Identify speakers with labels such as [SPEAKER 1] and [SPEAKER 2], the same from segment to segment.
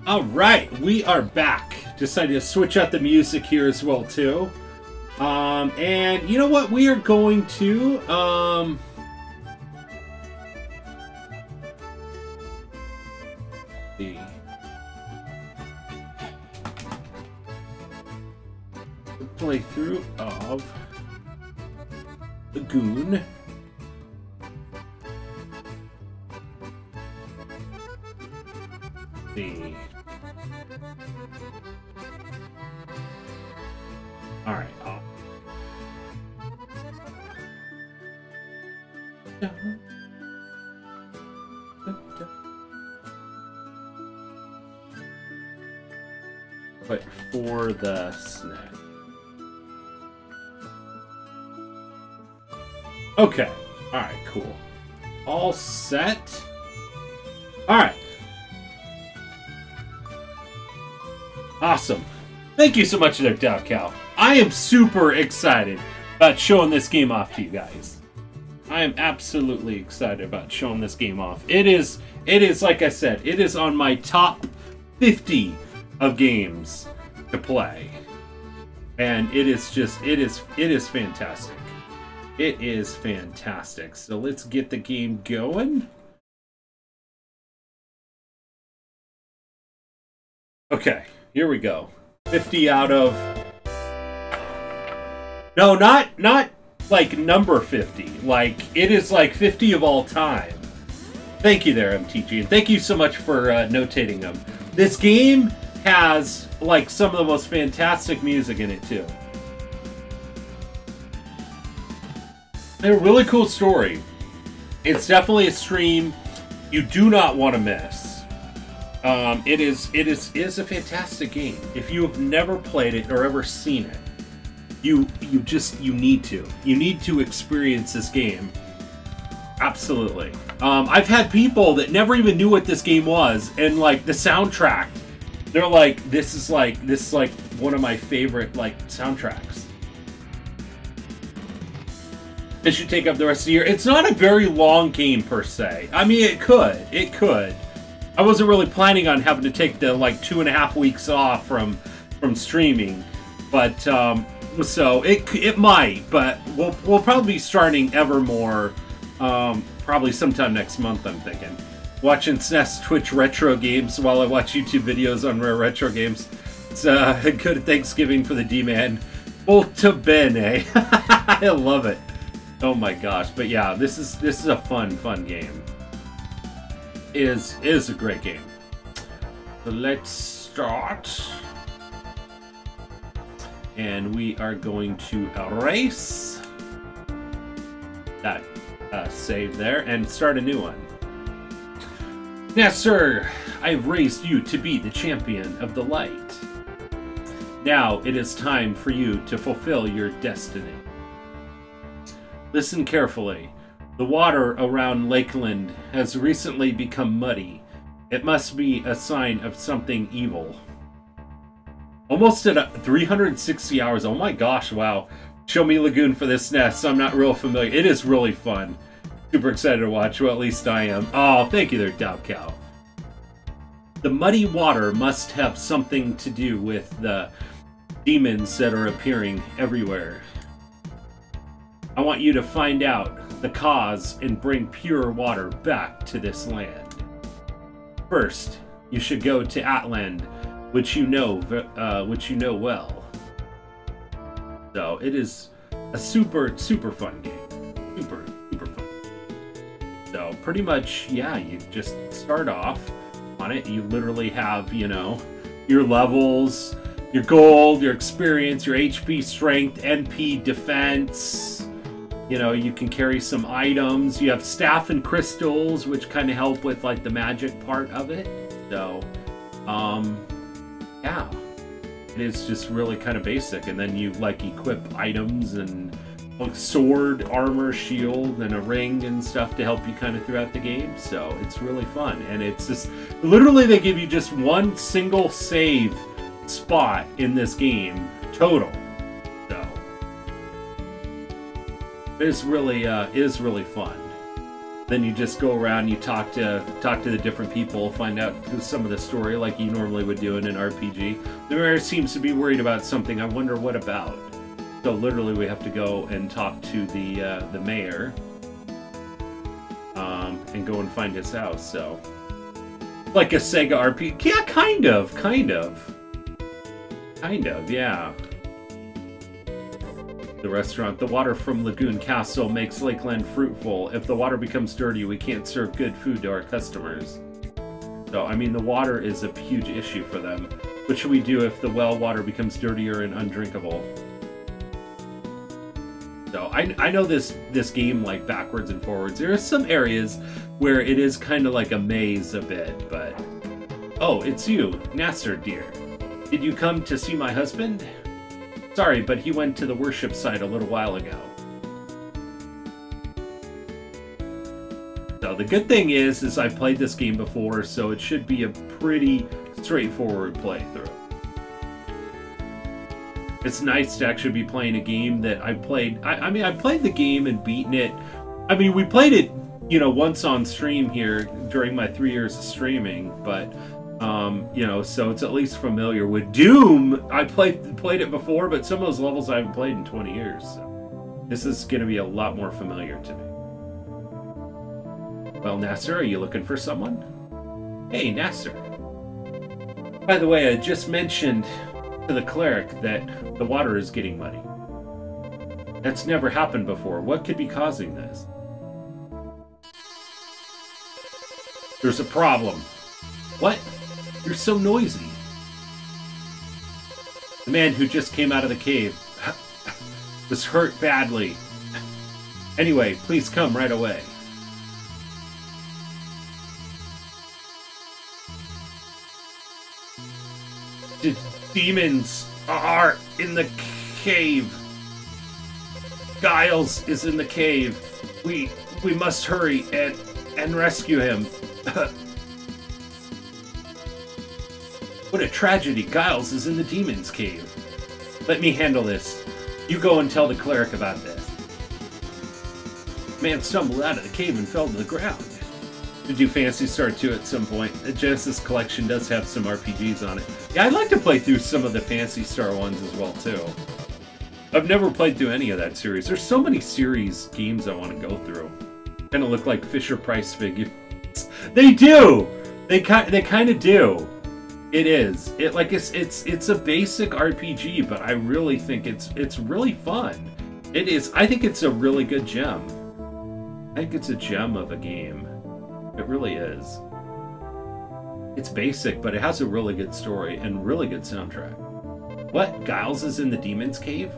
[SPEAKER 1] All right, we are back. Decided to switch out the music here as well too. And you know what? We are going to the playthrough of Lagoon. The all right. But for the snack. Okay. All right. Cool. All set. All right. Awesome. Thank you so much there, Dow Cow. I am super excited about showing this game off to you guys. I am absolutely excited about showing this game off. It is like I said, it is on my top 50 of games to play. And it is fantastic. It is fantastic. So let's get the game going. Okay, here we go. 50 out of... No, not like number 50. Like, it is like 50 of all time. Thank you there, MTG. And thank you so much for notating them. This game has, like, some of the most fantastic music in it, too. And a really cool story. It's definitely a stream you do not want to miss. It is a fantastic game. If you have never played it or ever seen it, you need to experience this game. Absolutely. I've had people that never even knew what this game was, and like the soundtrack, they're like, this is like one of my favorite like soundtracks. It should take up the rest of the year. It's not a very long game per se. I mean, it could. I wasn't really planning on having to take the like 2.5 weeks off from streaming, but so it might. But we'll probably be starting Evermore probably sometime next month. I'm thinking. Watching SNES Twitch retro games while I watch YouTube videos on rare retro games. It's a good Thanksgiving for the D-Man. Molto bene. I love it. Oh my gosh! But yeah, this is a fun game. Is a great game. So let's start. And we are going to erase that save there and start a new one. Now, sir, I've raised you to be the champion of the light. Now it is time for you to fulfill your destiny. Listen carefully. The water around Lakeland has recently become muddy. It must be a sign of something evil. Almost at 360 hours. Oh my gosh, wow. Show me Lagoon for this SNES. I'm not real familiar. It is really fun. Super excited to watch. Well, at least I am. Oh, thank you there, Dow Cow. The muddy water must have something to do with the demons that are appearing everywhere. I want you to find out the cause and bring pure water back to this land. First, you should go to Atland, which you know well. So it is a super fun game, super fun. So pretty much, yeah, you just start off on it. You literally have, you know, your levels, your gold, your experience, your HP, strength, MP, defense. You know, you can carry some items. You have staff and crystals, which kind of help with like the magic part of it. So, yeah, it is just really kind of basic. And then you like equip items and like sword, armor, shield, and a ring and stuff to help you kind of throughout the game. So it's really fun. And it's just literally they give you just one single save spot in this game total. It is really fun. Then you just go around, you talk to the different people, find out some of the story like you normally would do in an RPG. The mayor seems to be worried about something. I wonder what about. So literally, we have to go and talk to the mayor, and go and find his house. So, like a Sega RPG, yeah, kind of, yeah. The restaurant. The water from Lagoon Castle makes Lakeland fruitful. If the water becomes dirty, we can't serve good food to our customers. So, I mean, the water is a huge issue for them. What should we do if the well water becomes dirtier and undrinkable? So, I know this game, like, backwards and forwards. There are some areas where it is kind of like a maze a bit, but... Oh, it's you, Nasser, dear. Did you come to see my husband? Sorry, but he went to the worship site a little while ago. So the good thing is I played this game before, so it should be a pretty straightforward playthrough. It's nice to actually be playing a game that I played. I mean, I played the game and beaten it. I mean, we played it, you know, once on stream here during my 3 years of streaming, but... you know, so it's at least familiar with Doom. I played it before, but some of those levels I haven't played in 20 years. So this is going to be a lot more familiar to me. Well, Nasser, are you looking for someone? Hey, Nasser. By the way, I just mentioned to the cleric that the water is getting muddy. That's never happened before. What could be causing this? There's a problem. What? You're so noisy. The man who just came out of the cave was hurt badly. Anyway, please come right away. The demons are in the cave. Giles is in the cave. We must hurry and rescue him. What a tragedy. Giles is in the demon's cave. Let me handle this. You go and tell the cleric about this. Man stumbled out of the cave and fell to the ground. To do Phantasy Star 2 at some point. The Genesis collection does have some RPGs on it. Yeah, I'd like to play through some of the Phantasy Star ones as well, too. I've never played through any of that series. There's so many series games I want to go through. Kind of look like Fisher-Price figures. They do! They kind of do. It is. It's a basic RPG, but I really think it's really fun. It is. I think it's a really good gem. I think it's a gem of a game. It really is. It's basic, but it has a really good story and really good soundtrack. What? Giles is in the demon's cave?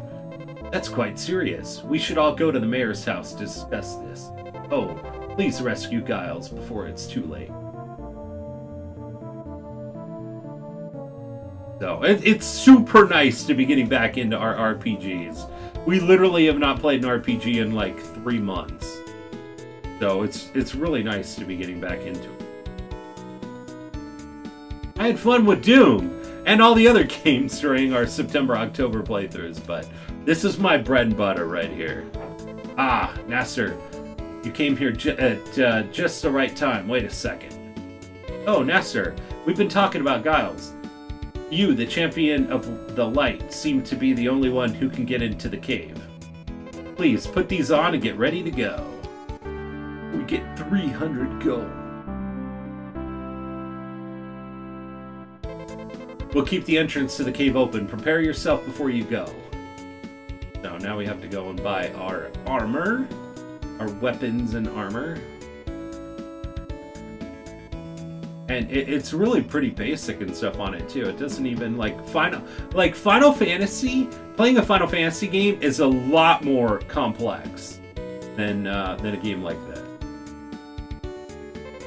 [SPEAKER 1] That's quite serious. We should all go to the mayor's house to discuss this. Oh, please rescue Giles before it's too late. So, it's super nice to be getting back into our RPGs. We literally have not played an RPG in like 3 months. So, it's really nice to be getting back into it. I had fun with Doom and all the other games during our September-October playthroughs, but this is my bread and butter right here. Ah, Nasser, you came here at just the right time. Wait a second. Oh, Nasser, we've been talking about Giles. You, the champion of the light, seem to be the only one who can get into the cave. Please, put these on and get ready to go. We get 300 gold. We'll keep the entrance to the cave open. Prepare yourself before you go. So now we have to go and buy our armor. Our weapons and armor. And it's really pretty basic and stuff on it too. It doesn't even like Final Fantasy. Playing a Final Fantasy game is a lot more complex than a game like that.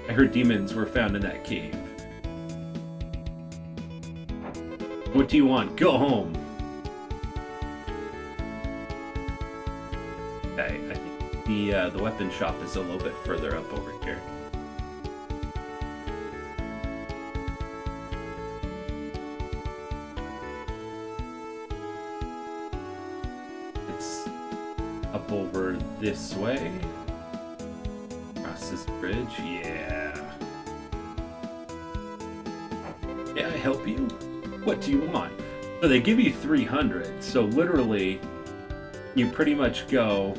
[SPEAKER 1] I heard demons were found in that cave. What do you want? Go home. Okay, I think the weapon shop is a little bit further up over here. It's up over this way. Across this bridge? Yeah. May I help you? What do you want? So they give you 300. So literally, you pretty much go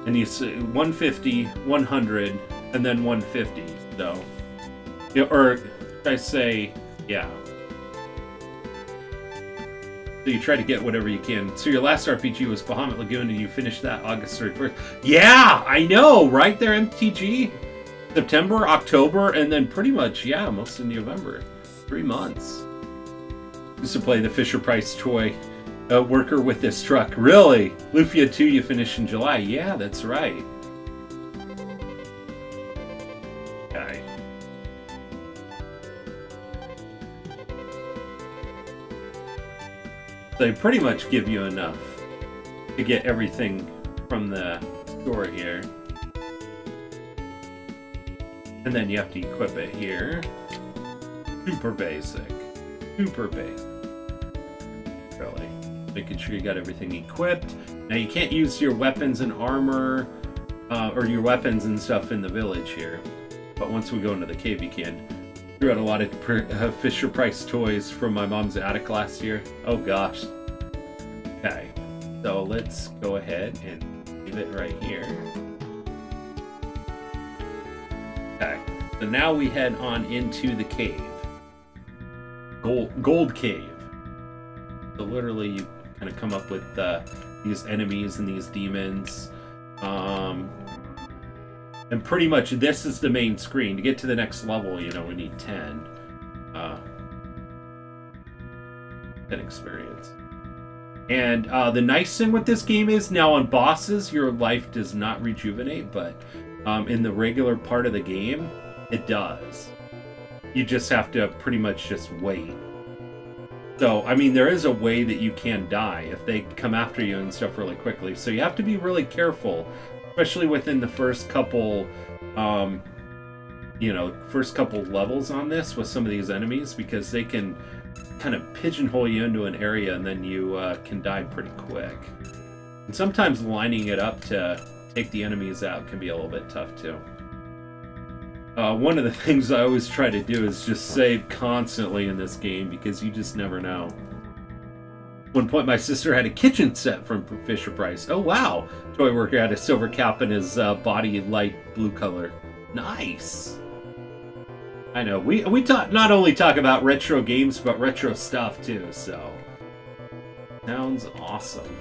[SPEAKER 1] and you say 150, 100, and then 150. So, or should I say, yeah. So you try to get whatever you can. So your last RPG was Bahamut Lagoon, and you finished that August 31st. Yeah, I know, right there, MTG. September, October, and then pretty much, yeah, most of November. 3 months. Used to play the Fisher-Price toy worker with this truck. Really? Lufia 2 you finished in July. Yeah, that's right. Okay. They pretty much give you enough to get everything from the store here. And then you have to equip it here. Super basic. Super basic. Really. Making sure you got everything equipped. Now you can't use your weapons and armor, or your weapons and stuff in the village here. But once we go into the cave, you can. Threw out a lot of Fisher-Price toys from my mom's attic last year. Oh gosh. Okay. So let's go ahead and leave it right here. Okay. So now we head on into the cave. Gold Cave. So literally you kind of come up with these enemies and these demons. And pretty much this is the main screen. To get to the next level, you know, we need 10. 10 experience. And the nice thing with this game is now on bosses, your life does not rejuvenate, but in the regular part of the game, it does. You just have to pretty much just wait. So, I mean, there is a way that you can die if they come after you and stuff really quickly. So you have to be really careful, especially within the first couple, you know, first couple levels on this with some of these enemies, because they can kind of pigeonhole you into an area and then you can die pretty quick. And sometimes lining it up to take the enemies out can be a little bit tough too. One of the things I always try to do is just save constantly in this game, because you just never know. At one point my sister had a kitchen set from Fisher-Price. Oh wow! Toy worker had a silver cap and his body light blue color. Nice! I know, we not only talk about retro games, but retro stuff too, so... Sounds awesome.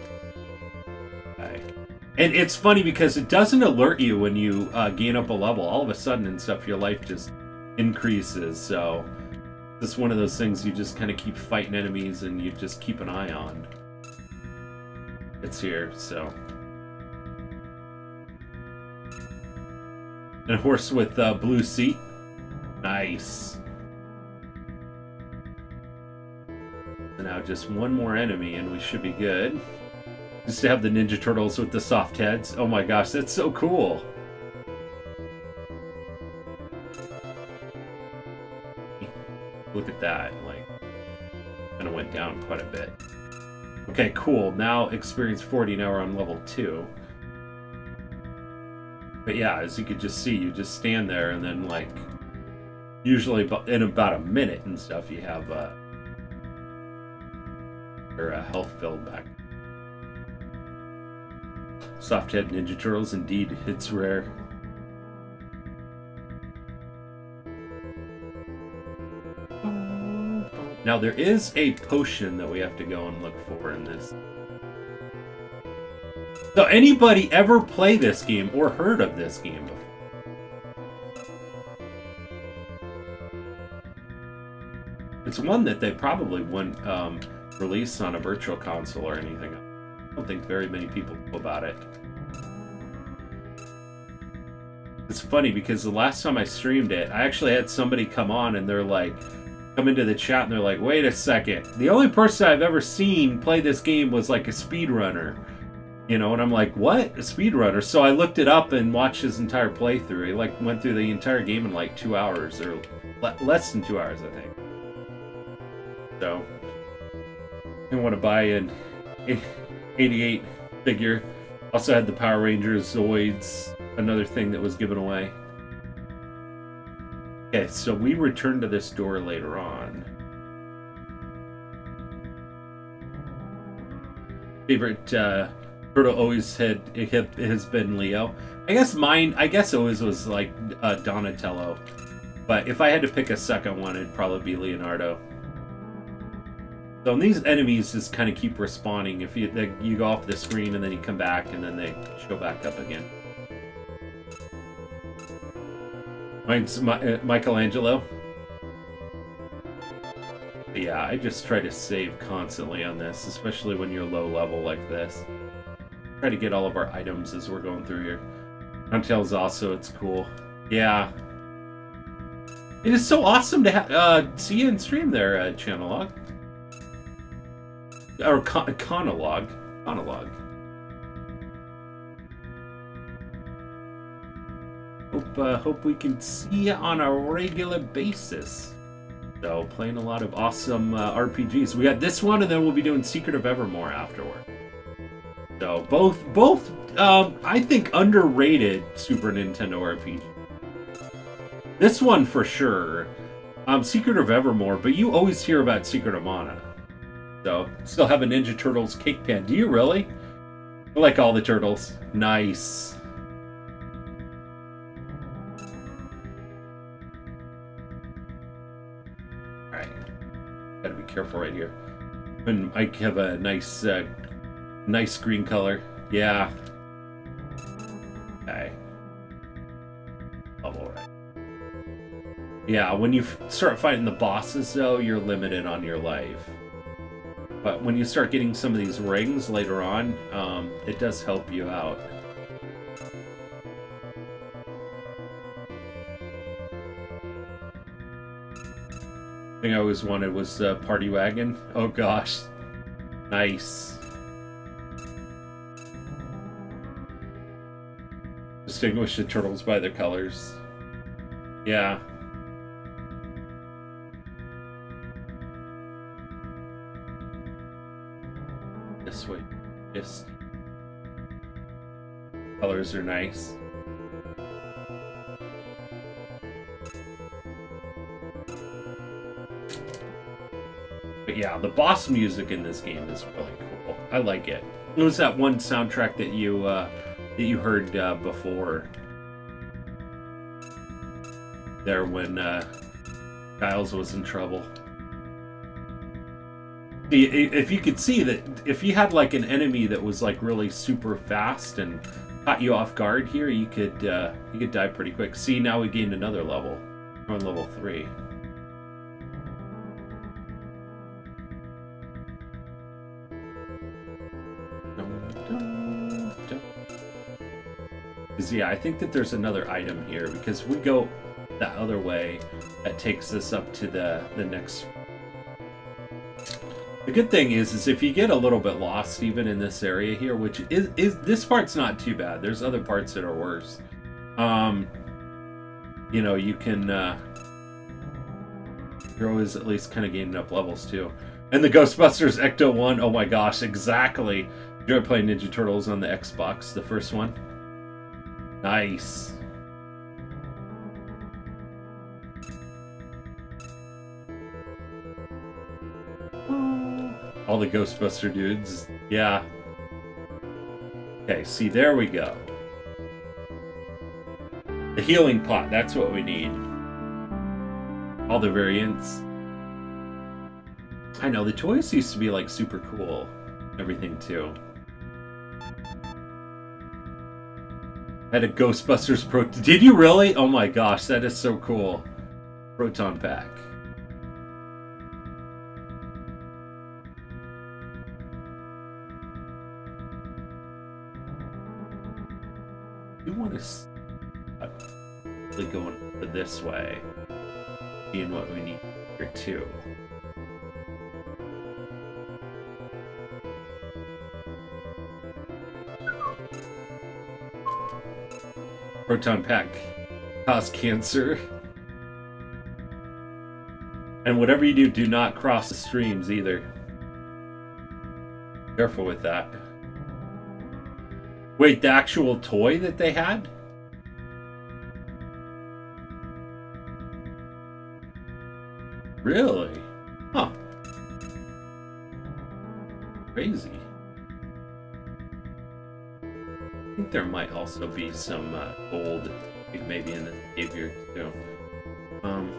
[SPEAKER 1] Okay. And it's funny because it doesn't alert you when you gain up a level. All of a sudden and stuff, your life just increases. So it's one of those things you just kind of keep fighting enemies and you just keep an eye on. It's here, so. And a horse with blue seat. Nice. And now just one more enemy and we should be good. Just to have the Ninja Turtles with the soft heads. Oh my gosh, that's so cool. Look at that, like, kind of went down quite a bit. Okay, cool. Now experience 40, now we're on level 2. But yeah, as you could just see, you just stand there and then, like, usually in about a minute and stuff, you have your health filled back. Soft-head Ninja Turtles, indeed, it's rare. Now there is a potion that we have to go and look for in this. So anybody ever play this game or heard of this game before? It's one that they probably wouldn't release on a virtual console or anything. I don't think very many people know about it. It's funny because the last time I streamed it, I actually had somebody come on and they're like, come into the chat and they're like, wait a second, the only person I've ever seen play this game was like a speedrunner. You know, and I'm like, what? A speedrunner? So I looked it up and watched his entire playthrough. He like went through the entire game in like 2 hours, or less than 2 hours, I think. So, I want to buy an 88 figure. Also had the Power Rangers Zoids, another thing that was given away. Okay, so we return to this door later on. Favorite turtle always has been Leo. I guess always was like Donatello. But if I had to pick a second one, it'd probably be Leonardo. So these enemies just kind of keep respawning. If you go off the screen and then you come back and then they show back up again. Mine's Michelangelo. But yeah, I just try to save constantly on this, especially when you're low level like this. Try to get all of our items as we're going through here. Donatello's also, it's cool. Yeah. It is so awesome to see you in stream there, Channelog. Or Conolog. Hope we can see you on a regular basis. So, playing a lot of awesome RPGs. We got this one, and then we'll be doing Secret of Evermore afterward. So, both I think, underrated Super Nintendo RPG. This one for sure. Secret of Evermore, but you always hear about Secret of Mana. So, still have a Ninja Turtles cake pan. Do you really? I like all the turtles. Nice. Alright. Gotta be careful right here. And I have a nice, nice green color. Yeah. Okay. Level right. Yeah, when you start fighting the bosses, though, you're limited on your life. But when you start getting some of these rings later on, it does help you out. The thing I always wanted was Party Wagon. Oh gosh. Nice. Distinguish the turtles by their colors. Yeah. This way. Just colors are nice. But yeah, the boss music in this game is really cool. I like it. It was that one soundtrack that you heard before there when Giles was in trouble. If you could see that, if you had like an enemy that was like really super fast and caught you off guard here, you could die pretty quick. See, now we gained another level. We're on level 3. Because yeah, I think that there's another item here, because we go that other way, that takes us up to the next. The good thing is if you get a little bit lost even in this area here, which is this part's not too bad. There's other parts that are worse. You know, you can you're always at least kind of gaining up levels too. And the Ghostbusters Ecto 1, oh my gosh, exactly. Enjoyed playing Ninja Turtles on the Xbox, the first one. Nice. All the Ghostbuster dudes. Yeah. Okay, see, there we go. The healing pot, that's what we need. All the variants. I know, the toys used to be, like, super cool. Everything, too. Had a Ghostbusters Did you really? Oh my gosh, that is so cool. Proton pack. You want to really going this way, seeing what we need here too. Proton pack cause cancer, and whatever you do, do not cross the streams either. Careful with that. Wait, the actual toy that they had? Really? Huh. Crazy. I think there might also be some gold maybe in the behavior too. Oh,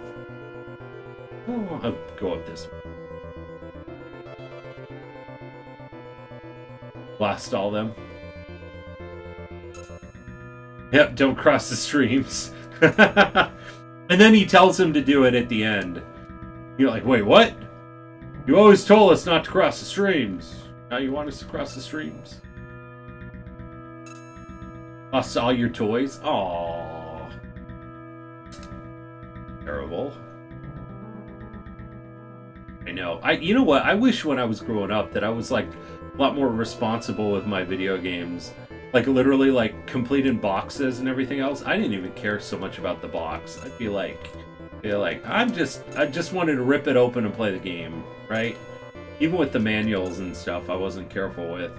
[SPEAKER 1] I'll go up this way. Blast all them. Yep, don't cross the streams. And then he tells him to do it at the end. You're like, wait, what? You always told us not to cross the streams. Now you want us to cross the streams? Lost all your toys? Aww. Terrible. I know. You know what? I wish when I was growing up that I was like a lot more responsible with my video games. Like literally like completing boxes and everything else. I didn't even care so much about the box. I'd be like I just wanted to rip it open and play the game, right? Even with the manuals and stuff, I wasn't careful with.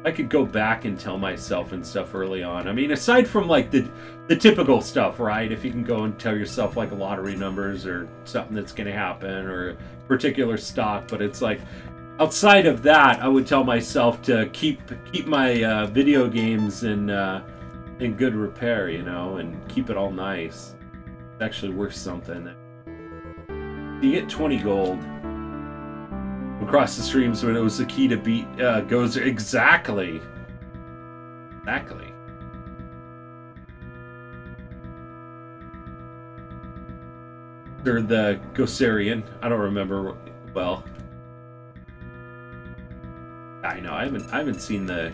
[SPEAKER 1] I could go back and tell myself and stuff early on. I mean, aside from like the typical stuff, right? If you can go and tell yourself like lottery numbers or something that's going to happen or a particular stock, but it's like outside of that, I would tell myself to keep my video games in good repair, you know, and keep it all nice. It's actually worth something. You get 20 gold across the streams when it was the key to beat Gozer. Exactly. Exactly. Or the Gosarian. I don't remember well. I know. I haven't seen the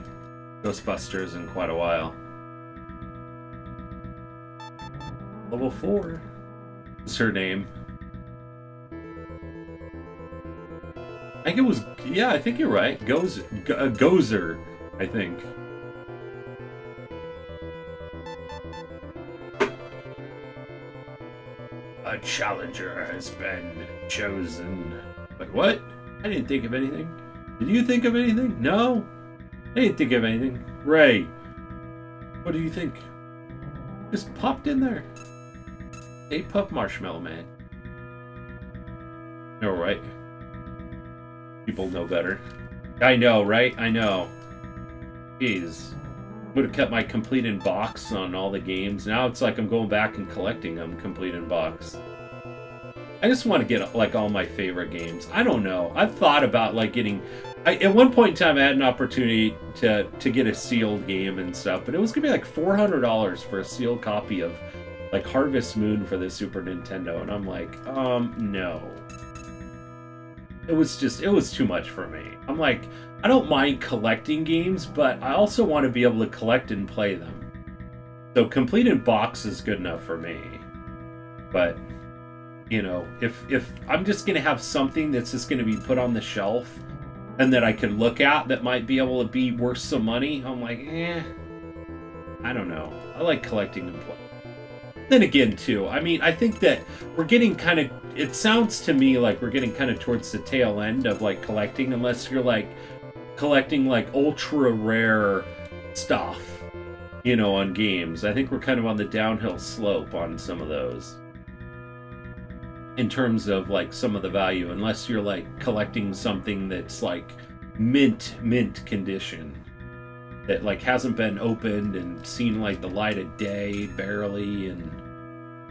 [SPEAKER 1] Ghostbusters in quite a while. Level 4. What's her name? I think it was, yeah, I think you're right. Gozer, I think. A challenger has been chosen. Wait, what? I didn't think of anything. Did you think of anything? No? I didn't think of anything. Ray, what do you think? Just popped in there. Hey, Puff Marshmallow Man. All right. People know better. I know, right? I know. Jeez. Would have kept my complete in box on all the games. Now it's like I'm going back and collecting them complete in box. I just want to get like all my favorite games. I don't know. I've thought about like getting... at one point in time I had an opportunity to get a sealed game and stuff, but it was going to be like $400 for a sealed copy of like Harvest Moon for the Super Nintendo. And I'm like, no. It was too much for me. I'm like, I don't mind collecting games, but I also want to be able to collect and play them. So complete in box is good enough for me. But, you know, if I'm just going to have something that's just going to be put on the shelf and that I could look at that might be able to be worth some money, I'm like, I don't know. I like collecting and playing. Then again, too, I mean, I think that we're getting kind of, it sounds to me like we're getting kind of towards the tail end of, like, collecting, unless you're, like, collecting, like, ultra rare stuff, you know, on games. I think we're kind of on the downhill slope on some of those. In terms of, like, some of the value, unless you're, like, collecting something that's, like, mint condition. That like hasn't been opened and seen like the light of day barely, and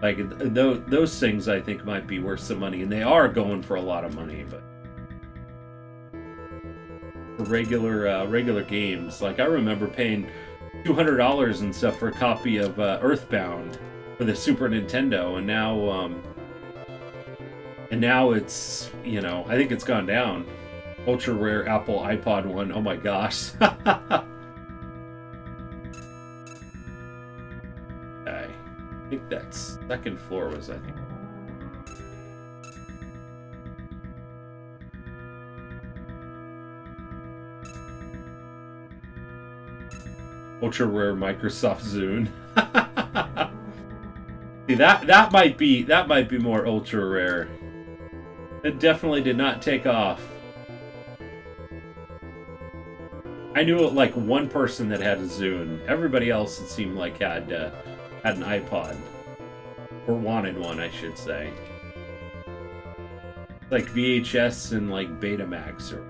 [SPEAKER 1] like those things I think might be worth some money, and they are going for a lot of money. But for regular games, like I remember paying $200 and stuff for a copy of Earthbound for the Super Nintendo, and now it's, you know, I think it's gone down. Ultra rare Apple iPod one. Oh my gosh. I think that second floor was, I think. Ultra rare Microsoft Zune. See, that might be more ultra rare. It definitely did not take off. I knew like one person that had a Zune. Everybody else, it seemed like, had an iPod. Or wanted one, I should say. like VHS and like Betamax. Or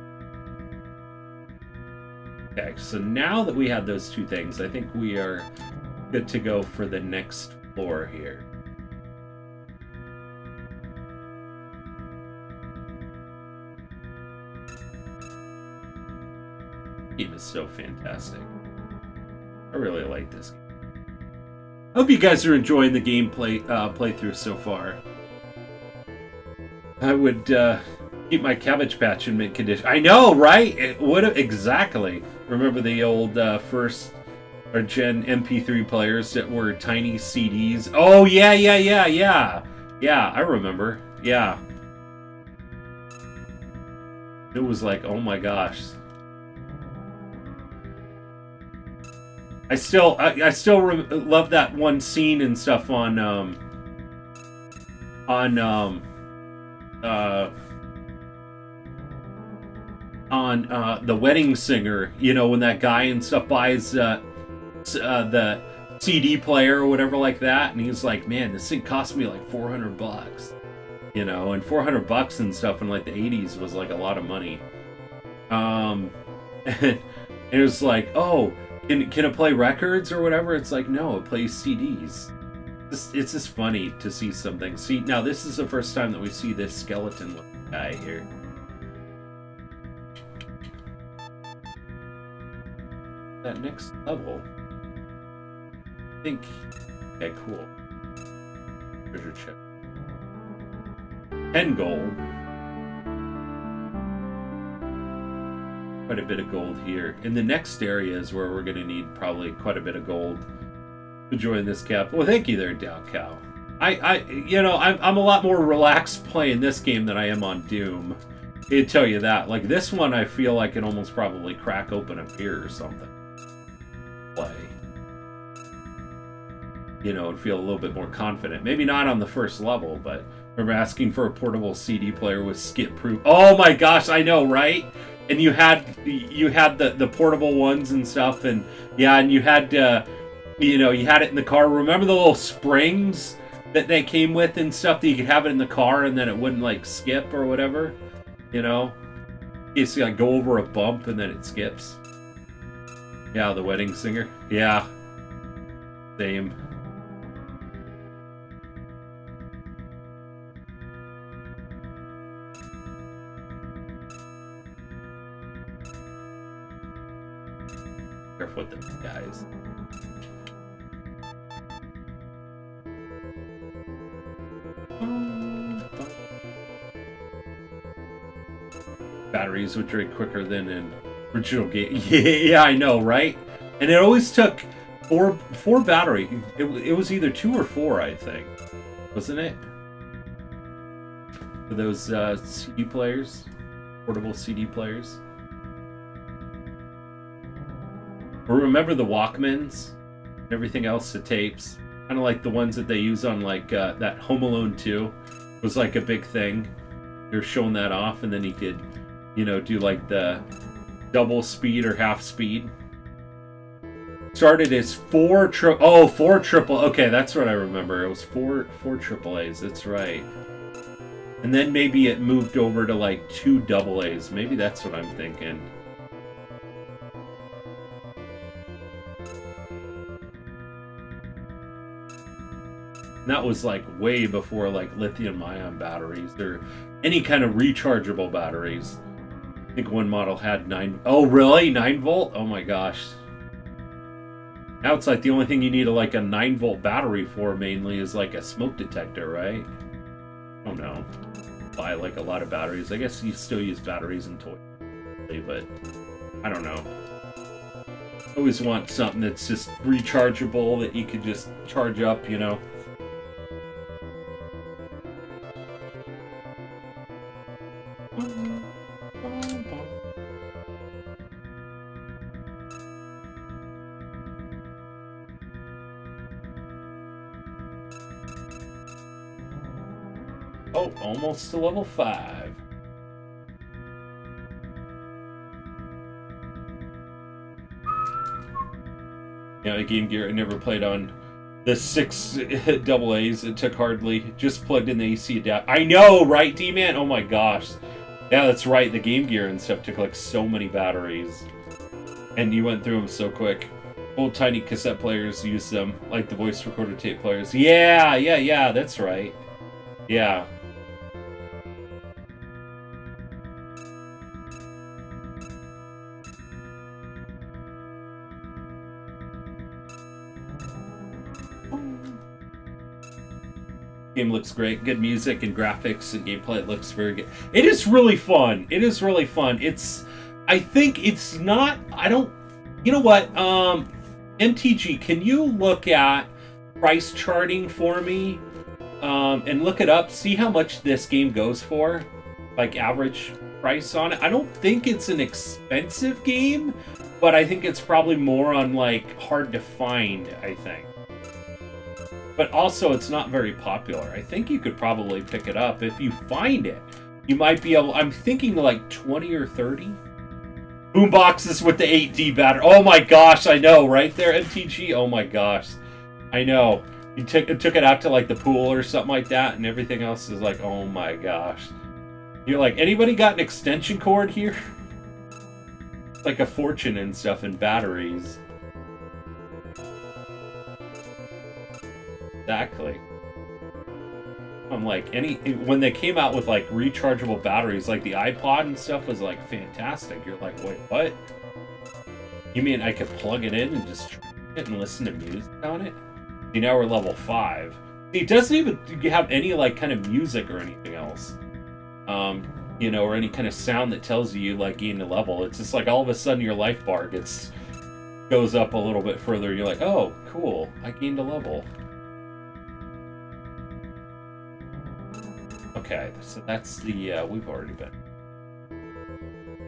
[SPEAKER 1] okay, so now that we have those two things, I think we are good to go for the next floor here. Game is so fantastic. I really like this game. Hope you guys are enjoying the gameplay playthrough so far. I would keep my Cabbage Patch in mint condition. I know, right? It would have exactly. Remember the old first or gen MP3 players that were tiny CDs? Oh yeah. Yeah, I remember. Yeah. It was like, oh my gosh. I still love that one scene and stuff on The Wedding Singer. You know, when that guy and stuff buys the CD player or whatever like that, and he's like, "Man, this thing cost me like $400." You know, and $400 and stuff in like the 80s was like a lot of money. And it was like, oh. Can it play records or whatever? It's like, no, it plays CDs. It's just funny to see something. See, now this is the first time that we see this skeleton guy here. That next level. I think... Okay, cool. Treasure chest. 10 gold. Quite a bit of gold here. In the next area is where we're going to need probably quite a bit of gold to join this cap. Well, thank you there, Dow Cow. I'm a lot more relaxed playing this game than I am on Doom. I'd tell you that. Like this one, I feel like I can almost probably crack open a beer or something. Play. You know, and feel a little bit more confident. Maybe not on the first level, but remember asking for a portable CD player with skip proof. Oh my gosh, I know, right? And you had the portable ones and stuff, and yeah, and you had you had it in the car. Remember the little springs that they came with and stuff that you could have it in the car and then it wouldn't like skip or whatever, you know? You see, like go over a bump and then it skips. Yeah, The Wedding Singer. Yeah, same. Careful with them guys. Batteries would drain quicker than an original game. Yeah, I know, right? And it always took four battery. It was either 2 or 4, I think, wasn't it? For those CD players, portable CD players. Or remember the Walkmans and everything else, the tapes, kind of like the ones that they use on like that Home Alone 2 was like a big thing. They're showing that off, and then you could, you know, do like the double speed or half speed. Started as 4 triple. Okay, that's what I remember. It was 4 AAAs. That's right. And then maybe it moved over to like 2 AA's. Maybe that's what I'm thinking. And that was like way before like lithium-ion batteries or any kind of rechargeable batteries. I think one model had 9. Oh, really? 9 volt? Oh my gosh. Now it's like the only thing you need a 9 volt battery for mainly is like a smoke detector, right? I don't know. Buy like a lot of batteries. I guess you still use batteries in toys, but I don't know. I always want something that's just rechargeable that you could just charge up, you know. Oh, almost to level 5. Yeah, a Game Gear I never played on The 6 AA's, it took hardly. Just plugged in the AC adapter. I know, right, D-Man? Oh my gosh. Yeah, that's right. The Game Gear and stuff took like so many batteries. And you went through them so quick. Old tiny cassette players used them, like the voice recorder tape players. Yeah, that's right. Yeah. Game looks great. Good music and graphics and gameplay. It looks very good. It is really fun. It is really fun. It's... I think it's not... I don't... You know what? MTG, can you look at price charting for me? And look it up. See how much this game goes for? Like, average price on it. I don't think it's an expensive game, but I think it's probably more on, like, hard to find, I think. But also, it's not very popular. I think you could probably pick it up. If you find it, you might be able... I'm thinking like 20 or 30. Boomboxes with the 8D battery. Oh my gosh, I know. Right there, MTG. Oh my gosh. I know. You took it out to like the pool or something like that, and everything else is like, oh my gosh. You're like, anybody got an extension cord here? Like a fortune and stuff and batteries. Exactly. I'm like, when they came out with like rechargeable batteries, like the iPod and stuff was like fantastic. You're like, wait, what? You mean I could plug it in and just charge it and listen to music on it? See, now we're level 5. It doesn't even have any like kind of music or anything else. You know, or any kind of sound that tells you like gain a level. It's just like all of a sudden your life bar goes up a little bit further. You're like, oh, cool, I gained a level. Okay, so that's the, we've already been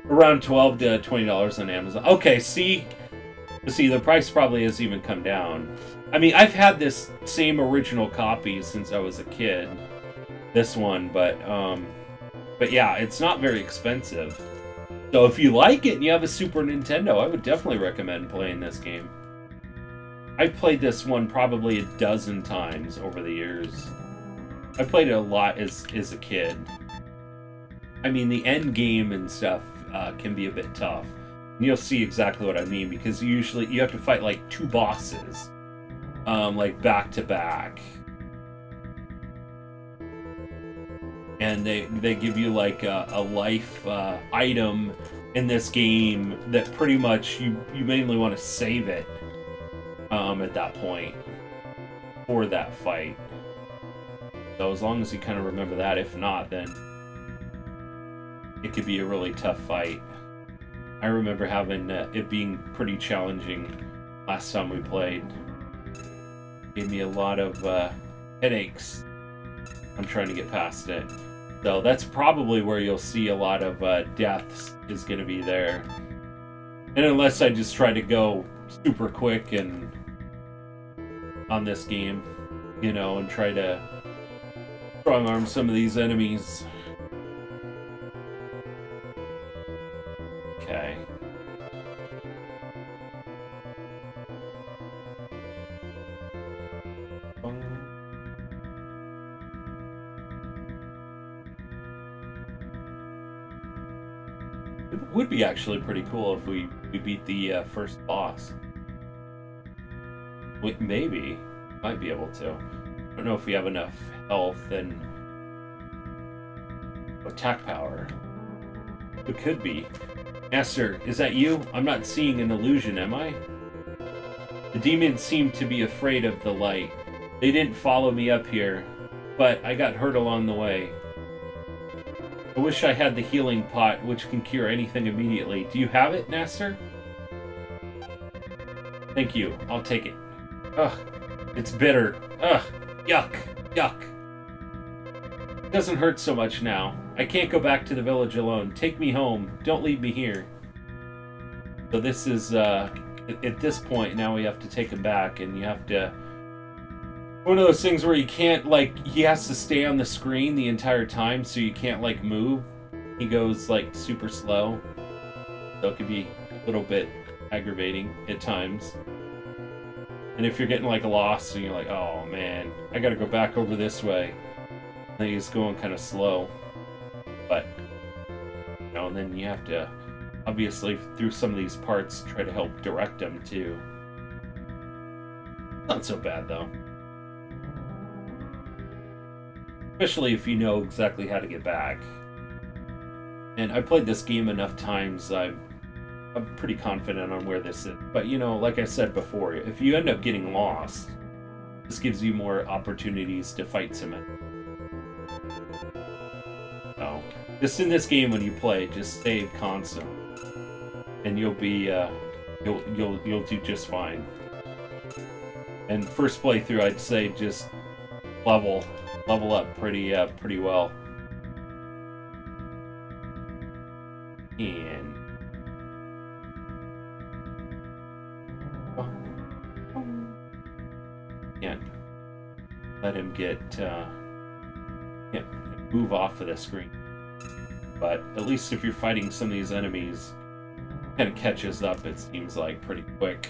[SPEAKER 1] around $12 to $20 on Amazon. Okay, see, the price probably has even come down. I mean, I've had this same original copy since I was a kid, this one, but yeah, it's not very expensive. So if you like it and you have a Super Nintendo, I would definitely recommend playing this game. I've played this one probably a dozen times over the years. I played it a lot as a kid. I mean, the end game and stuff can be a bit tough. And you'll see exactly what I mean, because usually you have to fight like 2 bosses, like back to back. And they give you like a life item in this game that pretty much you mainly want to save it at that point for that fight. So as long as you kind of remember that, if not, then it could be a really tough fight. I remember having it being pretty challenging last time we played. Gave me a lot of headaches. I'm trying to get past it. So that's probably where you'll see a lot of deaths is going to be there. And unless I just try to go super quick and on this game, you know, and try to strong arm some of these enemies. Okay. It would be actually pretty cool if we beat the first boss. Maybe. Might be able to. I don't know if we have enough health and attack power. It could be. Master, is that you? I'm not seeing an illusion, am I? The demons seem to be afraid of the light. They didn't follow me up here, but I got hurt along the way. I wish I had the healing pot, which can cure anything immediately. Do you have it, Master? Thank you. I'll take it. Ugh. It's bitter. Ugh. Yuck. Yuck. It doesn't hurt so much now. I can't go back to the village alone. Take me home. Don't leave me here. So this is, at this point, now we have to take him back, and you have to... One of those things where you can't, like, he has to stay on the screen the entire time, so you can't, like, move. He goes, like, super slow. So it could be a little bit aggravating at times. And if you're getting like lost and you're like, oh man, I gotta go back over this way, then he's going kind of slow. But you know, and then you have to obviously through some of these parts try to help direct him too. Not so bad though. Especially if you know exactly how to get back. And I played this game enough times, I'm pretty confident on where this is. But you know, like I said before, if you end up getting lost, this gives you more opportunities to fight some enemies. So, just in this game when you play, just save constantly, and you'll be you'll do just fine. And first playthrough, I'd say just level up pretty well. And can't let him get can't move off of the screen. But at least if you're fighting some of these enemies, it kind of catches up, it seems like, pretty quick.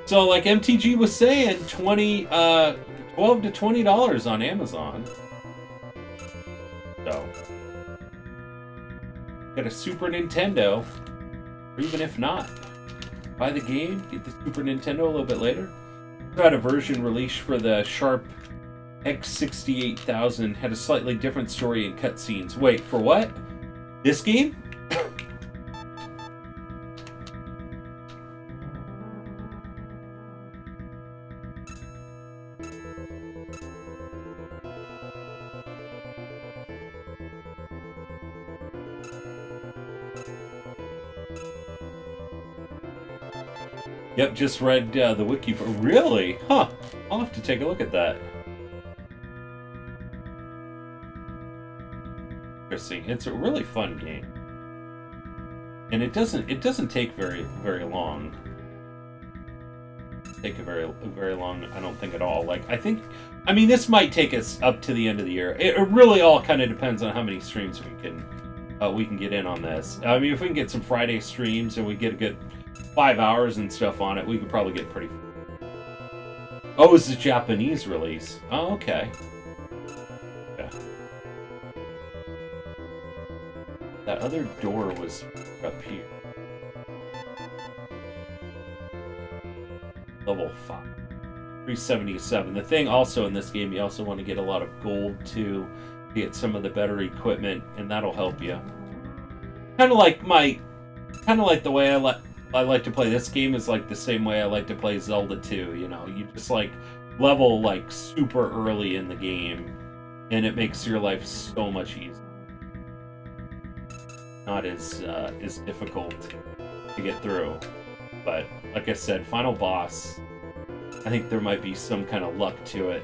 [SPEAKER 1] So, like MTG was saying, $12 to $20 on Amazon. So, get a Super Nintendo, or even if not, buy the game, get the Super Nintendo a little bit later. Got a version released for the Sharp X68000, had a slightly different story and cutscenes. Wait, for what? This game? Yep, just read the wiki for... Really? Huh. I'll have to take a look at that. Interesting. It's a really fun game. And it doesn't take very long. Take a very long, I don't think at all. Like, I mean, this might take us up to the end of the year. It really all kind of depends on how many streams we can get in on this. I mean, if we can get some Friday streams and we get a good 5 hours and stuff on it, we could probably get pretty... Oh, it's a Japanese release. Oh, okay. Yeah. That other door was up here. Level 5. 377. The thing also in this game, you also want to get a lot of gold too, to get some of the better equipment, and that'll help you. Kind of like the way I like to play this game is like the same way I like to play Zelda 2, you know. You just like level like super early in the game, and it makes your life so much easier. Not as difficult to get through. But like I said, final boss, I think there might be some kind of luck to it,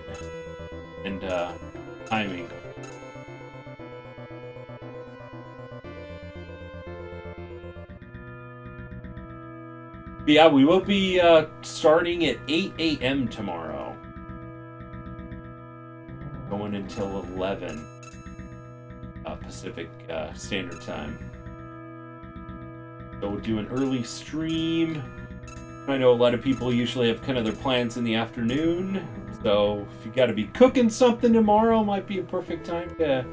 [SPEAKER 1] and timing. But yeah, we will be starting at 8 a.m. tomorrow, going until 11 Pacific Standard Time. So we'll do an early stream. I know a lot of people usually have kind of their plans in the afternoon, so if you got to be cooking something tomorrow, might be a perfect time to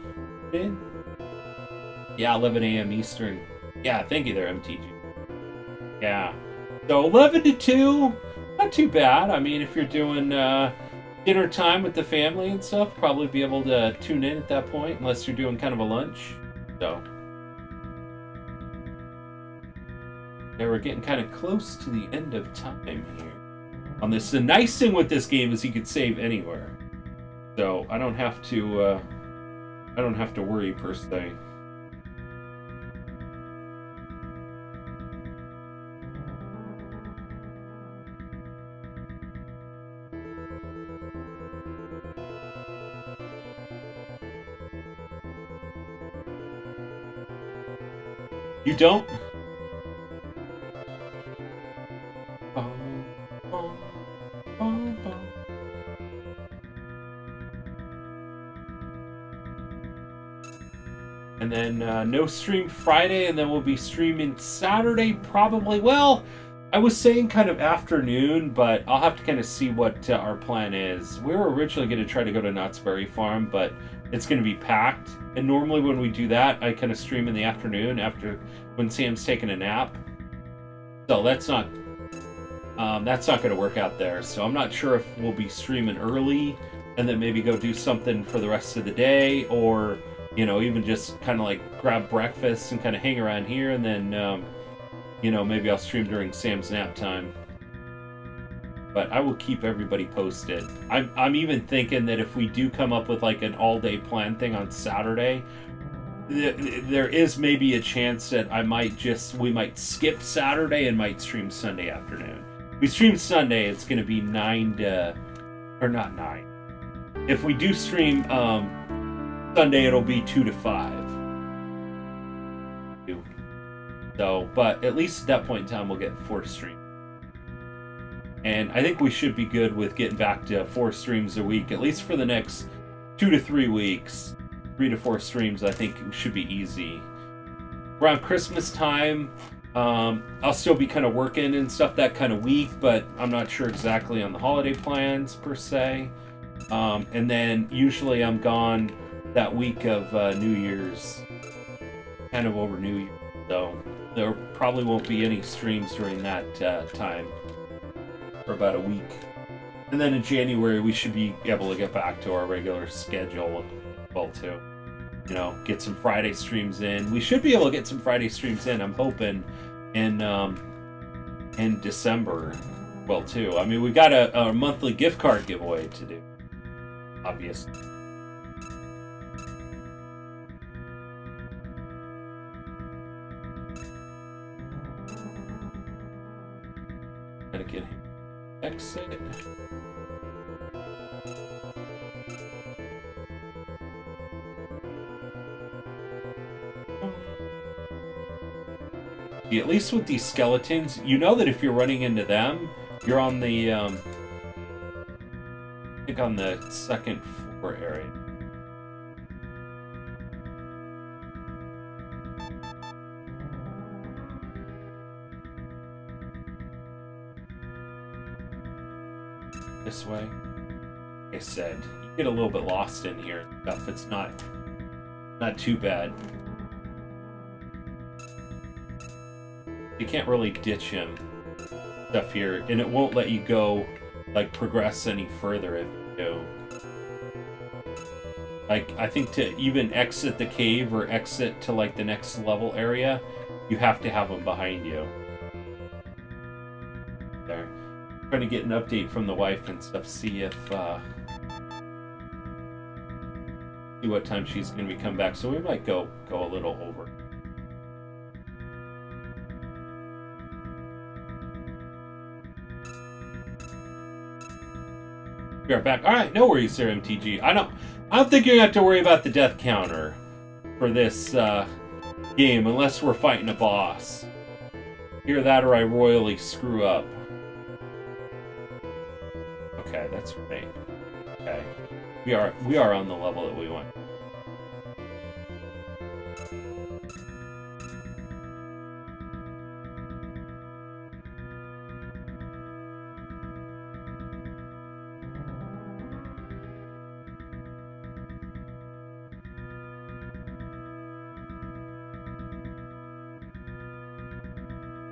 [SPEAKER 1] get in. Yeah, 11 a.m. Eastern. Yeah, thank you there, MTG. Yeah. So 11 to 2, not too bad. I mean, if you're doing dinner time with the family and stuff, probably be able to tune in at that point, unless you're doing kind of a lunch. So, yeah, we're getting kind of close to the end of time here on this. The nice thing with this game is you can save anywhere, so I don't have to worry per se. You don't? no stream Friday, and then we'll be streaming Saturday probably. Well, I was saying kind of afternoon, but I'll have to kind of see what our plan is. We were originally going to try to go to Knott's Berry Farm, but it's going to be packed. And normally when we do that, I kind of stream in the afternoon after when Sam's taking a nap. So that's not going to work out there. So I'm not sure if we'll be streaming early and then maybe go do something for the rest of the day, or, you know, even just kind of like grab breakfast and kind of hang around here, and then, you know, maybe I'll stream during Sam's nap time. But I will keep everybody posted. I'm even thinking that if we do come up with like an all-day plan thing on Saturday, there is maybe a chance that we might skip Saturday and might stream Sunday afternoon. If we stream Sunday, it's going to be 9 to, or not 9. If we do stream Sunday, it'll be 2 to 5. So, but at least at that point in time, we'll get 4 streams. And I think we should be good with getting back to 4 streams a week, at least for the next 2 to 3 weeks. 3 to 4 streams, I think should be easy. Around Christmas time, I'll still be kind of working and stuff that kind of week, but I'm not sure exactly on the holiday plans per se. And then usually I'm gone that week of New Year's, kind of over New Year. So there probably won't be any streams during that time for about a week. And then in January, we should be able to get back to our regular schedule well too. You know, get some Friday streams in. We should be able to get some Friday streams in, I'm hoping, in December well too. I mean, we got a monthly gift card giveaway to do, obviously. Gotta get him exit. At least with these skeletons, you know that if you're running into them, you're on the, I think on the 2nd floor area. This way. Like I said, you get a little bit lost in here and stuff. It's not too bad. You can't really ditch him stuff here, and it won't let you go like progress any further if you do. Like, I think to even exit the cave or exit to like the next level area, you have to have them behind you. There. Trying to get an update from the wife and stuff, see if see what time she's going to be coming back. So we might go a little over. We are back. All right, no worries, sir, MTG. I don't think you're gonna have to worry about the death counter for this game unless we're fighting a boss. Either that or I royally screw up. Okay, that's right. Okay, we are on the level that we want.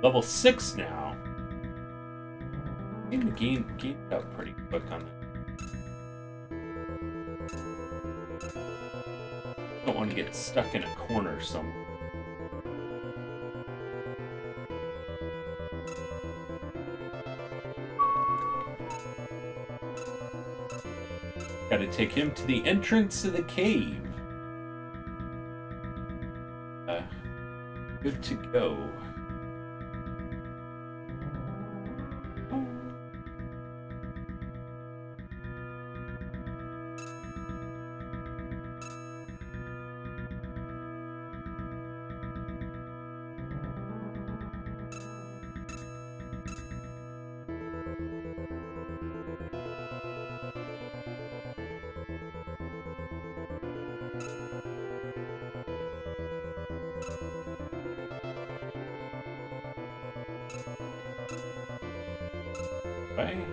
[SPEAKER 1] Level 6 now. I think the game gained up pretty quick on it. Don't want to get stuck in a corner somewhere. Gotta take him to the entrance of the cave. Good to go. Right?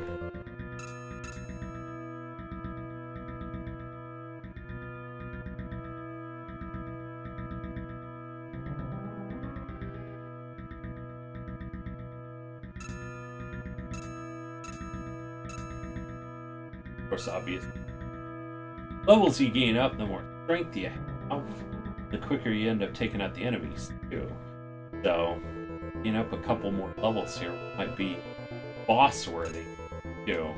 [SPEAKER 1] Of course, obviously. Levels you gain up, the more strength you have, the quicker you end up taking out the enemies, too. So, gain up a couple more levels here might be boss-worthy, too.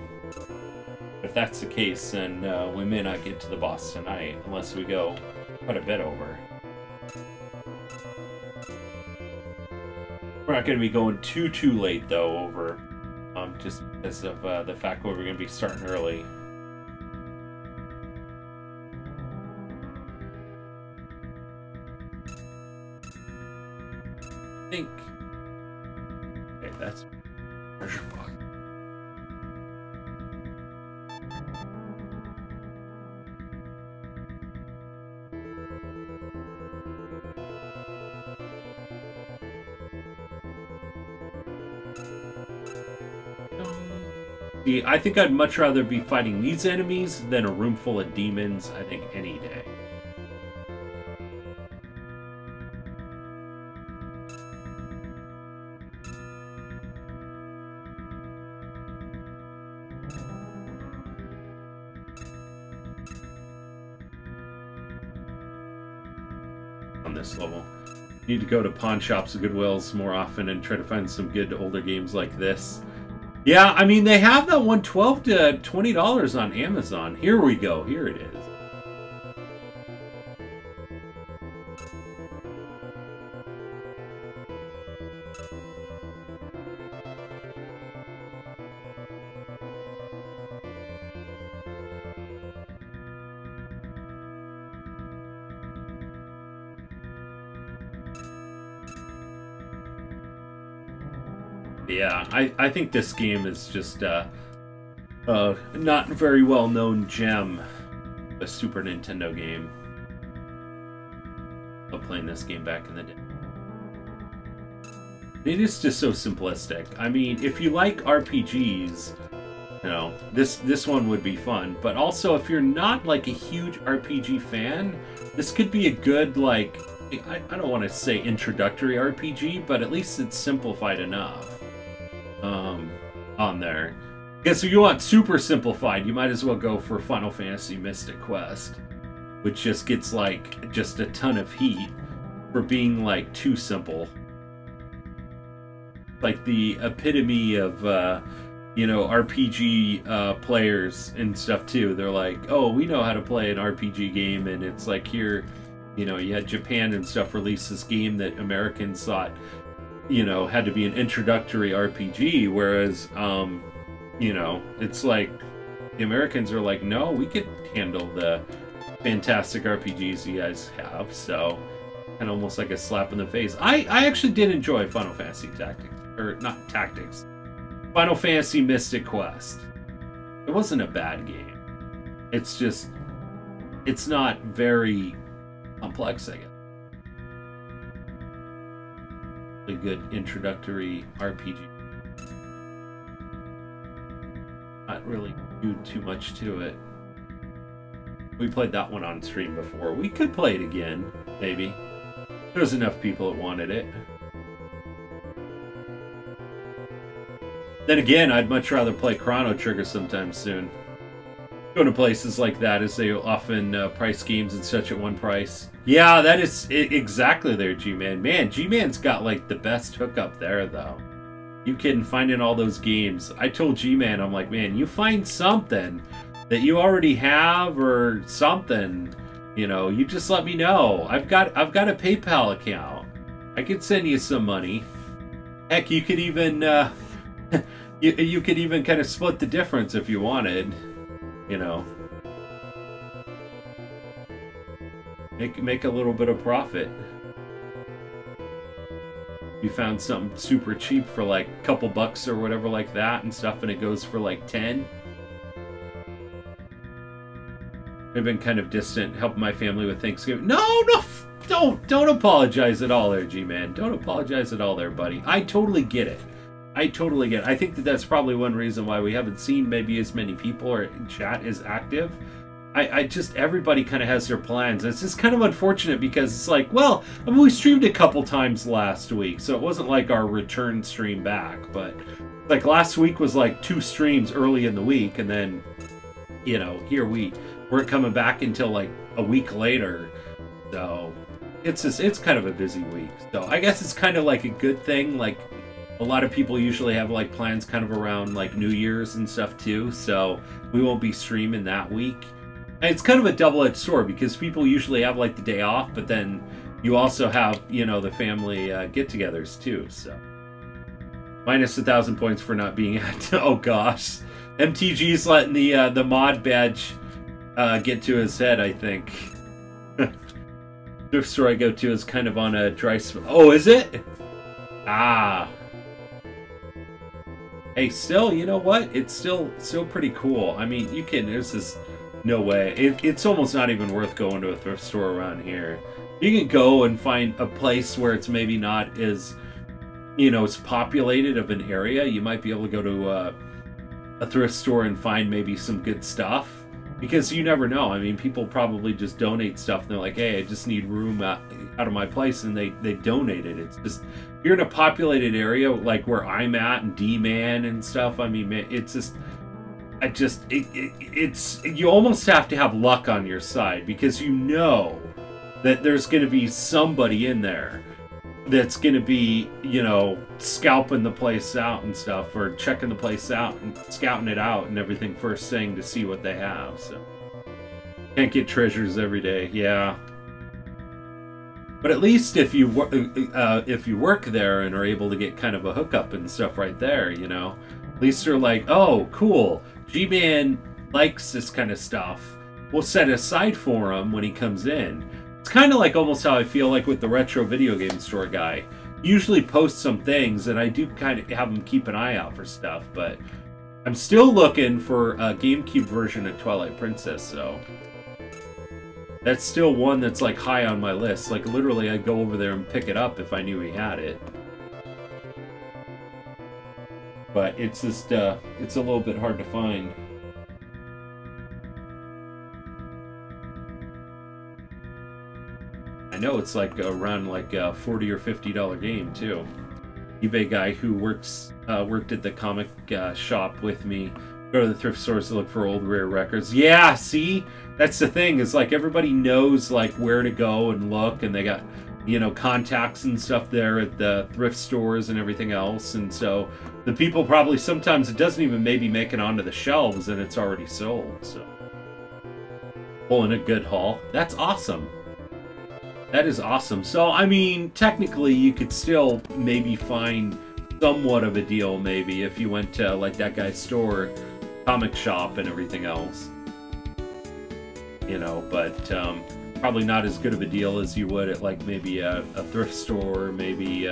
[SPEAKER 1] If that's the case, then we may not get to the boss tonight, unless we go quite a bit over. We're not going to be going too late, though, over, just because of the fact that we're going to be starting early. I think... Okay, that's... treasure box. See, I think I'd much rather be fighting these enemies than a room full of demons, I think, any day. On this level. Need to go to pawn shops and Goodwills more often and try to find some good older games like this. Yeah, I mean, they have that one $12 to $20 on Amazon. Here we go. Here it is. Yeah, I think this game is just not very well known gem, a Super Nintendo game. I was playing this game back in the day. It is just so simplistic. I mean, if you like RPGs, you know, this one would be fun. But also, if you're not like a huge RPG fan, this could be a good, like, I don't want to say introductory RPG, but at least it's simplified enough. On there. Because if you want super simplified, you might as well go for Final Fantasy Mystic Quest, which just gets like just a ton of heat for being like too simple. Like the epitome of you know, RPG players and stuff too. They're like, oh, we know how to play an RPG game, and it's like here, you know, you had Japan and stuff release this game that Americans thought, you know, had to be an introductory RPG, whereas, you know, it's like the Americans are like, no, we could handle the fantastic RPGs you guys have, so kind of almost like a slap in the face. I actually did enjoy Final Fantasy Tactics, or not Tactics, Final Fantasy Mystic Quest. It wasn't a bad game. It's just, it's not very complex, I guess. A good introductory RPG. Not really do too much to it. We played that one on stream before. We could play it again, maybe. There's enough people that wanted it. Then again, I'd much rather play Chrono Trigger sometime soon. Go to places like that, as they often price games and such at one price. Yeah, that is exactly there, G-Man. Man, G-Man's got like the best hookup there, though. You kidding? Finding all those games. I told G-Man, I'm like, man, you find something that you already have or something, you know, you just let me know. I've got a PayPal account. I could send you some money. Heck, you could even you could even kind of split the difference if you wanted. You know, make a little bit of profit. You found something super cheap for like a couple bucks or whatever like that and stuff, and it goes for like 10. I've been kind of distant, helping my family with Thanksgiving. No, don't apologize at all there, G-Man. Don't apologize at all there, buddy. I totally get it. I totally get it. I think that that's probably one reason why we haven't seen maybe as many people or chat as active. I just, everybody kind of has their plans. It's just kind of unfortunate because it's like, well, I mean, we streamed a couple times last week, so it wasn't like our return stream back, but like last week was like 2 streams early in the week, and then, you know, here we weren't coming back until like a week later. So it's just, it's kind of a busy week. So I guess it's kind of like a good thing. Like a lot of people usually have like plans kind of around like New Year's and stuff too. So we won't be streaming that week. And it's kind of a double-edged sword because people usually have like the day off, but then you also have, you know, the family get-togethers too. So minus 1,000 points for not being at. Oh gosh, MTG's letting the mod badge get to his head, I think. Thrift store I go to is kind of on a dry spell. Oh, is it? Ah. Hey, still, you know what? It's still pretty cool. I mean, you can. There's this. No way. It's almost not even worth going to a thrift store around here. You can go and find a place where it's maybe not as, you know, it's populated of an area. You might be able to go to a thrift store and find maybe some good stuff. Because you never know. I mean, people probably just donate stuff and they're like, hey, I just need room out of my place, and they donate it. It's just, if you're in a populated area like where I'm at and D-Man and stuff, I mean, it's just... it's you almost have to have luck on your side, because you know that there's going to be somebody in there that's going to be, you know, scalping the place out and stuff, or checking the place out and scouting it out and everything first thing to see what they have. So can't get treasures every day, yeah. But at least if you work there and are able to get kind of a hookup and stuff right there, you know, at least they're like, oh, cool. G-Man likes this kind of stuff. We'll set aside for him when he comes in. It's kind of like almost how I feel like with the retro video game store guy. He usually posts some things, and I do kind of have him keep an eye out for stuff, but I'm still looking for a GameCube version of Twilight Princess, so that's still one that's like high on my list. Like literally I'd go over there and pick it up if I knew he had it. But it's just, it's a little bit hard to find. I know it's like around like a $40 or $50 game too. eBay guy who worked at the comic shop with me. Go to the thrift stores to look for old rare records. Yeah, see? That's the thing, is like everybody knows like where to go and look, and they got, you know, contacts and stuff there at the thrift stores and everything else, and so the people probably, sometimes it doesn't even maybe make it onto the shelves and it's already sold, so. Pulling a good haul. That's awesome. That is awesome. So, I mean, technically you could still maybe find somewhat of a deal maybe if you went to like that guy's store, comic shop and everything else. You know, but probably not as good of a deal as you would at like maybe a thrift store, maybe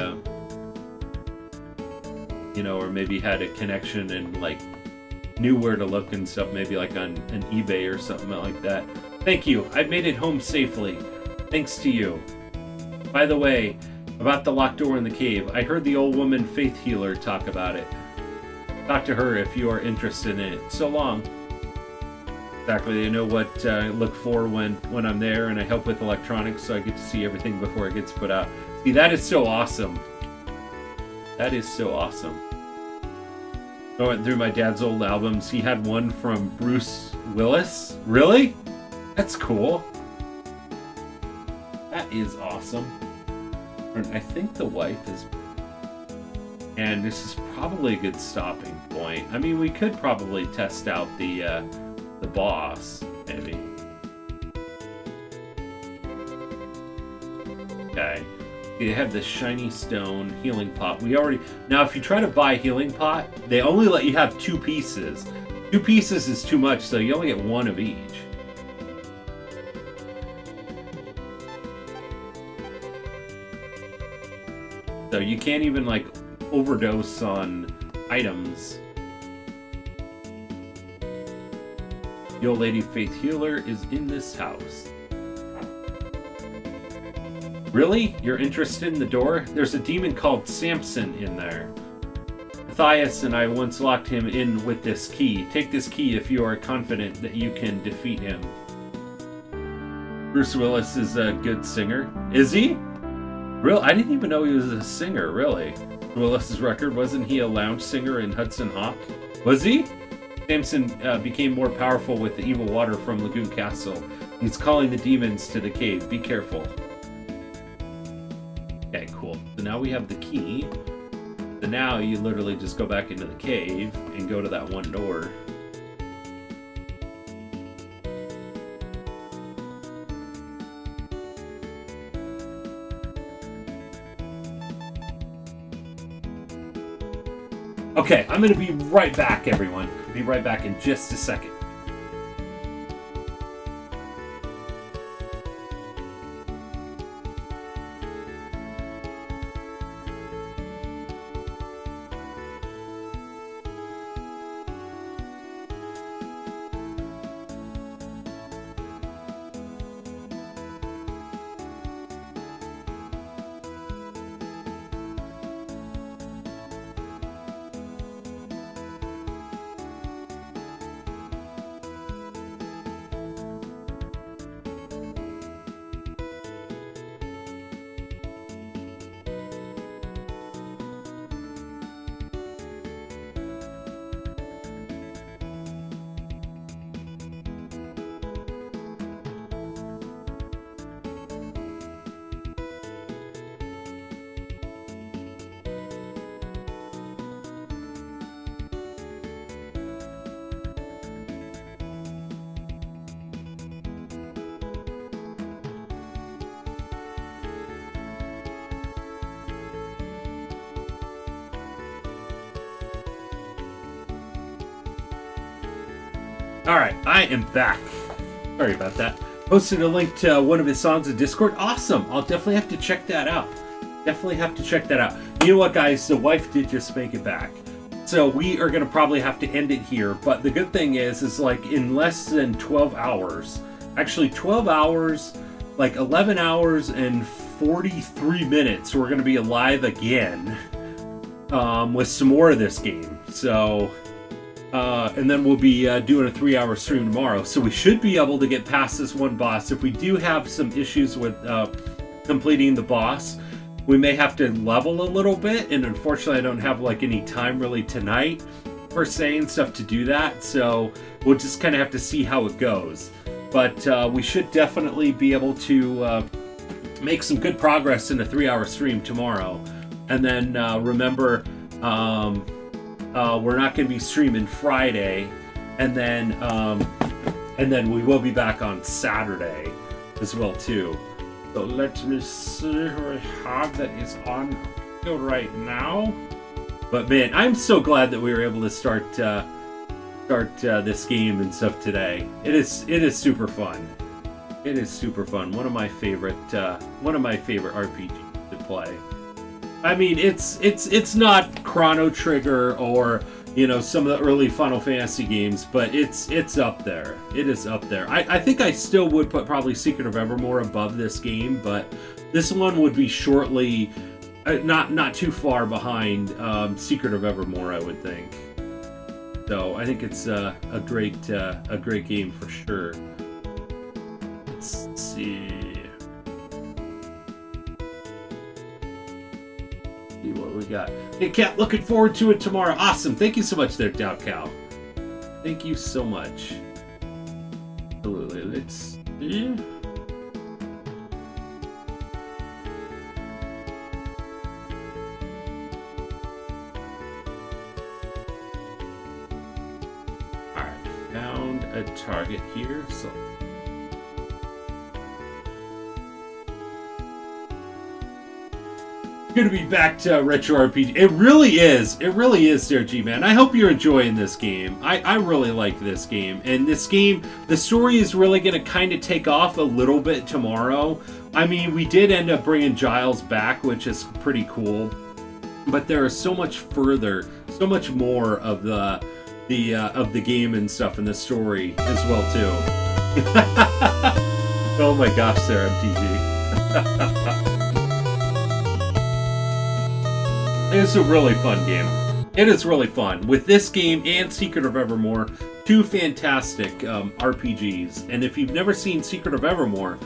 [SPEAKER 1] you know, or maybe had a connection and like knew where to look and stuff, maybe like on an eBay or something like that. Thank you. I've made it home safely. Thanks to you. By the way, about the locked door in the cave, I heard the old woman faith healer talk about it. Talk to her if you are interested in it. So long. Exactly, I know what I look for when I'm there, and I help with electronics, so I get to see everything before it gets put out. See, that is so awesome. That is so awesome. I went through my dad's old albums. He had one from Bruce Willis. Really? That's cool. That is awesome. And I think the wife is... And this is probably a good stopping point. I mean, we could probably test out the boss, maybe. Okay. They have this shiny stone healing pot. We already... Now, if you try to buy a healing pot, they only let you have 2 pieces. 2 pieces is too much, so you only get 1 of each. So you can't even, like, overdose on items. The old lady faith healer is in this house. Really? You're interested in the door? There's a demon called Samson in there. The Matthias and I once locked him in with this key. Take this key if you are confident that you can defeat him. Bruce Willis is a good singer. Is he? Real? I didn't even know he was a singer, really. Willis's record, wasn't he a lounge singer in Hudson Hawk? Was he? Samson became more powerful with the evil water from Lagoon Castle. He's calling the demons to the cave. Be careful. Okay, cool. So now we have the key. So now you literally just go back into the cave and go to that one door. Okay, I'm going to be right back, everyone. I'll be right back in just a second. Alright, I am back. Sorry about that. Posted a link to one of his songs in Discord. Awesome! I'll definitely have to check that out. Definitely have to check that out. You know what, guys? The wife did just make it back. So we are going to probably have to end it here. But the good thing is like in less than 12 hours, actually 12 hours, like 11 hours and 43 minutes, we're going to be alive again with some more of this game. So... and then we'll be doing a 3-hour stream tomorrow. So we should be able to get past this one boss. If we do have some issues with completing the boss, we may have to level a little bit. And unfortunately, I don't have like any time really tonight per se and stuff to do that. So we'll just kind of have to see how it goes. But we should definitely be able to make some good progress in a 3-hour stream tomorrow. And then remember... we're not going to be streaming Friday, and then we will be back on Saturday as well too. So let me see who I have that is on right now. But man, I'm so glad that we were able to start this game and stuff today. It is super fun. It is super fun. One of my favorite RPGs to play. I mean, it's not Chrono Trigger or, you know, some of the early Final Fantasy games, but it's up there. It is up there. I think I still would put probably Secret of Evermore above this game, but this one would be shortly, not too far behind Secret of Evermore, I would think. So I think it's a great game for sure. Let's see. What we got. Hey Cat, looking forward to it tomorrow. Awesome. Thank you so much there, Dow Cow. Thank you so much. Absolutely. Let's see. Alright, found a target here, so to be back to retro RPG. It really is there, G-Man. I hope you're enjoying this game. I really like this game, and this game, the story is really going to kind of take off a little bit tomorrow. I mean, we did end up bringing Giles back, which is pretty cool, but there is so much further, so much more of the game and stuff in the story as well too. Oh my gosh, Sarah MTG. It's a really fun game. It is really fun. With this game and Secret of Evermore, two fantastic RPGs. And if you've never seen Secret of Evermore,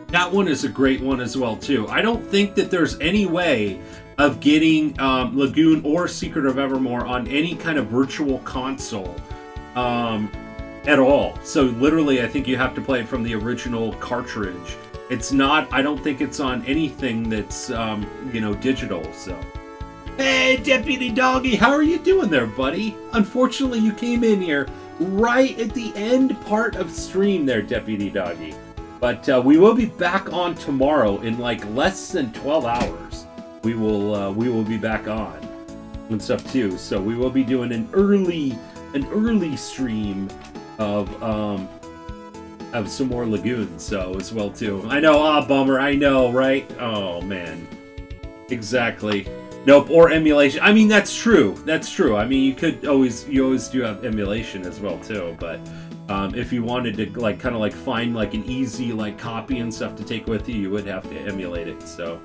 [SPEAKER 1] that one is a great one as well, too. I don't think that there's any way of getting Lagoon or Secret of Evermore on any kind of virtual console at all. So literally, I think you have to play it from the original cartridge. It's not, I don't think it's on anything that's, you know, digital, so. Hey, Deputy Doggy, how are you doing there, buddy? Unfortunately, you came in here right at the end part of stream there, Deputy Doggy. But we will be back on tomorrow in like less than 12 hours. We will be back on and stuff too. So we will be doing an early stream of some more Lagoon, so as well too. I know, bummer, I know, right? Oh man, exactly. Nope, or emulation. I mean, that's true. That's true. I mean, you always do have emulation as well too. But if you wanted to like kind of like find like an easy like copy and stuff to take with you, you would have to emulate it. So,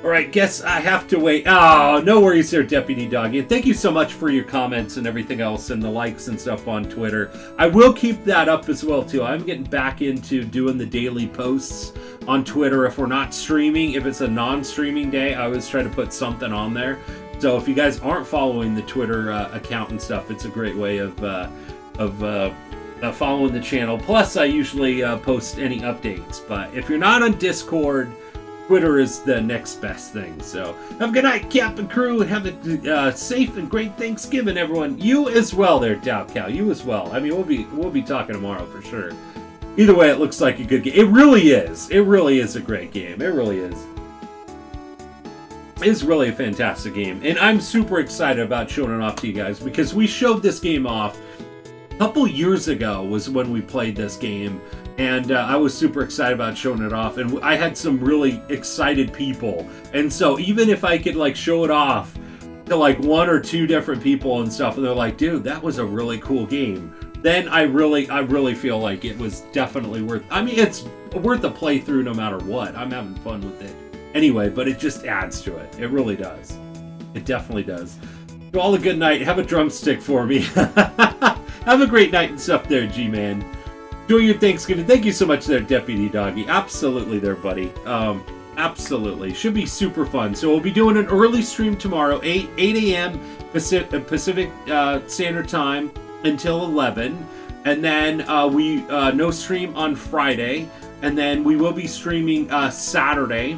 [SPEAKER 1] all right, guess I have to wait. Oh, no worries there, Deputy Doggy. And thank you so much for your comments and everything else and the likes and stuff on Twitter. I will keep that up as well too. I'm getting back into doing the daily posts on Twitter if we're not streaming. If it's a non-streaming day, I always try to put something on there. So if you guys aren't following the Twitter account and stuff, it's a great way of following the channel. Plus, I usually post any updates. But if you're not on Discord, Twitter is the next best thing. So have a good night, Captain Crew, and have a safe and great Thanksgiving, everyone. You as well, there, Dow Cow. You as well. I mean, we'll be talking tomorrow for sure. Either way, it looks like a good game. It really is. It really is a great game. It really is. It's really a fantastic game. And I'm super excited about showing it off to you guys because we showed this game off a couple years ago was when we played this game. And I was super excited about showing it off. And I had some really excited people. And so even if I could like show it off to like 1 or 2 different people and stuff, and they're like, dude, that was a really cool game, then I really feel like it was definitely worth. I mean, it's worth a playthrough no matter what. I'm having fun with it anyway, but it just adds to it. It really does. It definitely does. So all a good night. Have a drumstick for me. Have a great night and stuff there, G-Man. Enjoy your Thanksgiving. Thank you so much there, Deputy Doggy. Absolutely there, buddy. Absolutely. Should be super fun. So we'll be doing an early stream tomorrow, 8 a.m. Pacific Standard Time until 11. And then no stream on Friday. And then we will be streaming Saturday.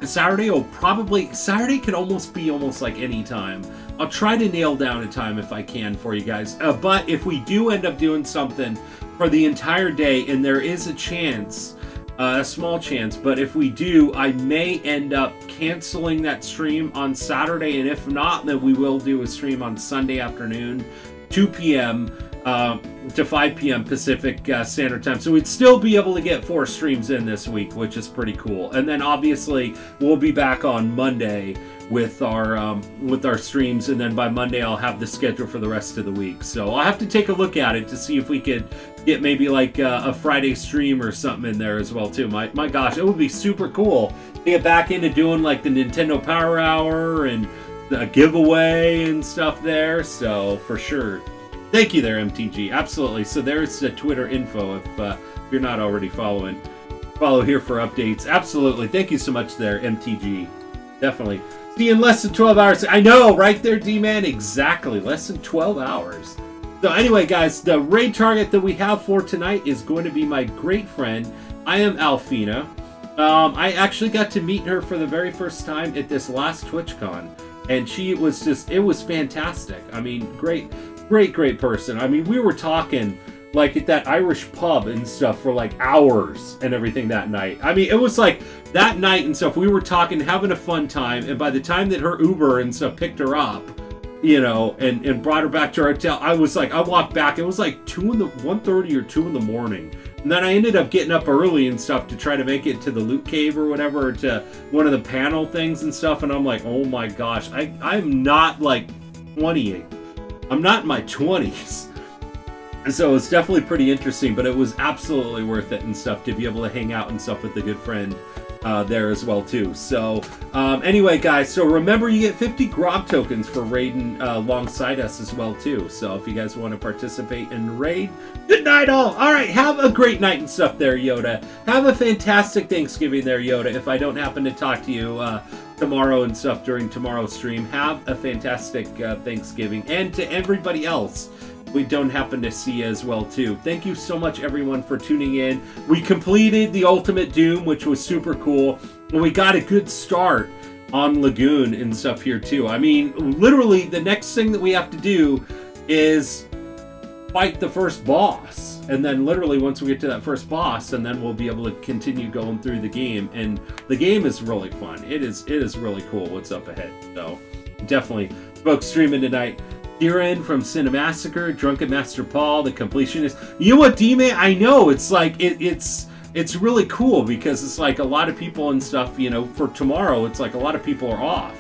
[SPEAKER 1] Saturday could almost be like any time. I'll try to nail down a time if I can for you guys. But if we do end up doing something for the entire day, and there is a chance, a small chance, but if we do, I may end up canceling that stream on Saturday, and if not, then we will do a stream on Sunday afternoon, 2 p.m. To 5 p.m. Pacific Standard Time. So we'd still be able to get 4 streams in this week, which is pretty cool. And then obviously we'll be back on Monday with our streams, and then by Monday I'll have the schedule for the rest of the week. So I'll have to take a look at it to see if we could get maybe like a Friday stream or something in there as well too. My gosh, it would be super cool to get back into doing like the Nintendo Power Hour and the giveaway and stuff there. So for sure. Thank you there, MTG. Absolutely. So there's the Twitter info if you're not already following. Follow here for updates. Absolutely. Thank you so much there, MTG. Definitely. See you in less than 12 hours. I know, right there, D-Man. Exactly. Less than 12 hours. So anyway, guys, the raid target that we have for tonight is going to be my great friend. I am Alfina. I actually got to meet her for the very first time at this last TwitchCon. And she was just, it was fantastic. I mean, great person. I mean, we were talking like at that Irish pub and stuff for like hours and everything that night. I mean, it was like that night and stuff, we were talking, having a fun time. And by the time that her Uber and stuff picked her up, you know, and brought her back to our hotel, I was like, I walked back. It was like 1:30 or 2 in the morning. And then I ended up getting up early and stuff to try to make it to the loot cave or whatever, or to one of the panel things and stuff. And I'm like, oh my gosh, I'm not like 28. I'm not in my 20s. And so it's definitely pretty interesting, but it was absolutely worth it and stuff to be able to hang out and stuff with a good friend there as well too. So anyway, guys, so remember you get 50 Grog tokens for raiding alongside us as well too. So if you guys want to participate in the raid, good night all. All right, have a great night and stuff there, Yoda. Have a fantastic Thanksgiving there, Yoda. If I don't happen to talk to you tomorrow and stuff during tomorrow's stream, have a fantastic Thanksgiving. And to everybody else we don't happen to see as well too. Thank you so much everyone for tuning in. We completed the Ultimate Doom, which was super cool. And we got a good start on Lagoon and stuff here too. I mean, literally the next thing that we have to do is fight the first boss. And then literally once we get to that first boss, and then we'll be able to continue going through the game. And the game is really fun. It is really cool what's up ahead. So definitely folks streaming tonight. Kieran from Cinemassacre, Drunken Master Paul, the completionist. You know what, D-Man? I know, it's like, it's really cool because it's like a lot of people and stuff, you know, for tomorrow, it's like a lot of people are off.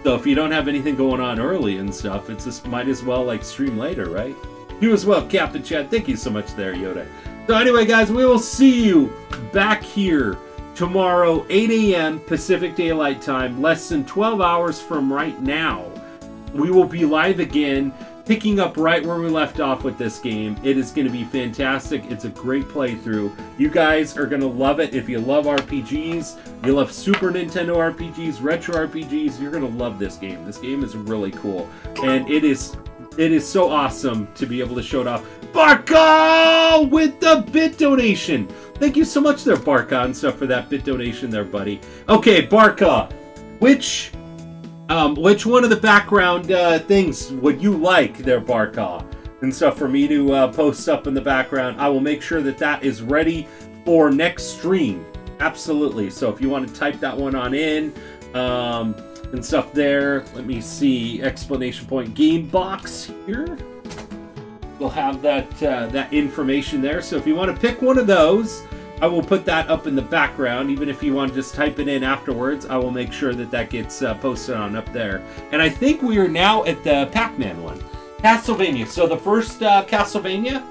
[SPEAKER 1] So if you don't have anything going on early and stuff, it's just might as well like stream later, right? You as well, Captain Chad. Thank you so much there, Yoda. So anyway, guys, we will see you back here tomorrow, 8 a.m. Pacific Daylight Time, less than 12 hours from right now. We will be live again, picking up right where we left off with this game. It is going to be fantastic. It's a great playthrough. You guys are going to love it. If you love RPGs, you love Super Nintendo RPGs, retro RPGs, you're going to love this game. This game is really cool. And it is so awesome to be able to show it off. Barca with the bit donation. Thank you so much there, Barca, and stuff for that bit donation there, buddy. Okay, Barca, which one of the background things would you like there, Barca, and stuff for me to post up in the background? I will make sure that that is ready for next stream. Absolutely. So if you want to type that one on in and stuff there, let me see. Explanation point game box here. We'll have that that information there. So if you want to pick one of those, I will put that up in the background. Even if you want to just type it in afterwards, I will make sure that that gets posted on up there. And I think we are now at the Pac-Man one. Castlevania. So the first Castlevania,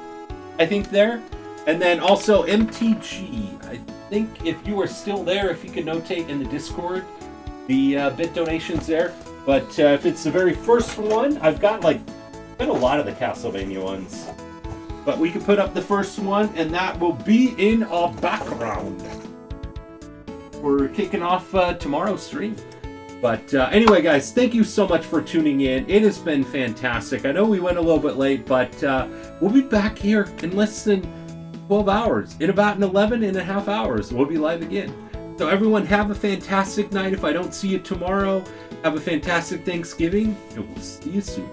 [SPEAKER 1] I think there. And then also MTG. I think if you are still there, if you could notate in the Discord, the bit donations there. But if it's the very first one, I've got a lot of the Castlevania ones. But we can put up the first one, and that will be in our background. We're kicking off tomorrow's stream. But anyway, guys, thank you so much for tuning in. It has been fantastic. I know we went a little bit late, but we'll be back here in less than 12 hours. In about 11.5 hours, we'll be live again. So everyone, have a fantastic night. If I don't see you tomorrow, have a fantastic Thanksgiving, and we'll see you soon.